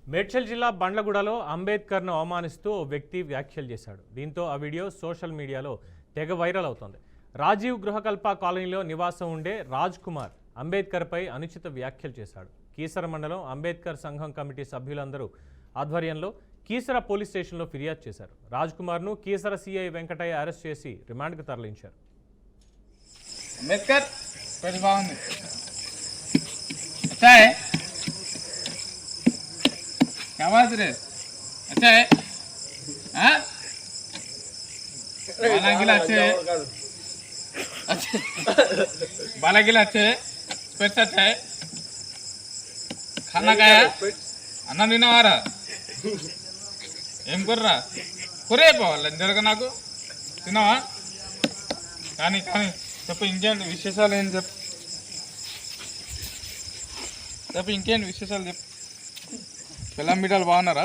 మేడ్చల్ జిల్లా బండ్లగూడలో అంబేద్కర్ను అవమానిస్తూ ఓ వ్యక్తి వ్యాఖ్యలు చేశాడు. దీంతో ఆ వీడియో సోషల్ మీడియాలో తెగ వైరల్ అవుతోంది. రాజీవ్ గృహకల్ప కాలనీలో నివాసం ఉండే రాజ్ కుమార్ అంబేద్కర్పై అనుచిత వ్యాఖ్యలు చేశాడు. కీసర మండలం అంబేద్కర్ సంఘం కమిటీ సభ్యులందరూ ఆధ్వర్యంలో కీసర పోలీస్ స్టేషన్లో ఫిర్యాదు చేశారు. రాజ్ కుమార్ను కీసర సిఐ వెంకటయ్య అరెస్ట్ చేసి రిమాండ్కు తరలించారు. అంబేద్కర్ బాగుంది. अच्छा है क्या बात रे अच्छा है हाँ बाला गिला अच्छे अच्छे बाला गिला अच्छे स्पेट्स अच्छा है खाना खाया అన్నం తినవారా ఏం కుర్రా కురే పోవాలి జరగ నాకు తినవా కానీ కానీ చెప్పు ఇంకేంటి విశేషాలు ఏం చెప్పు చెప్పు ఇంకేంటి విశేషాలు చెప్పు పిల్లం బిడ్డలు బాగున్నారా?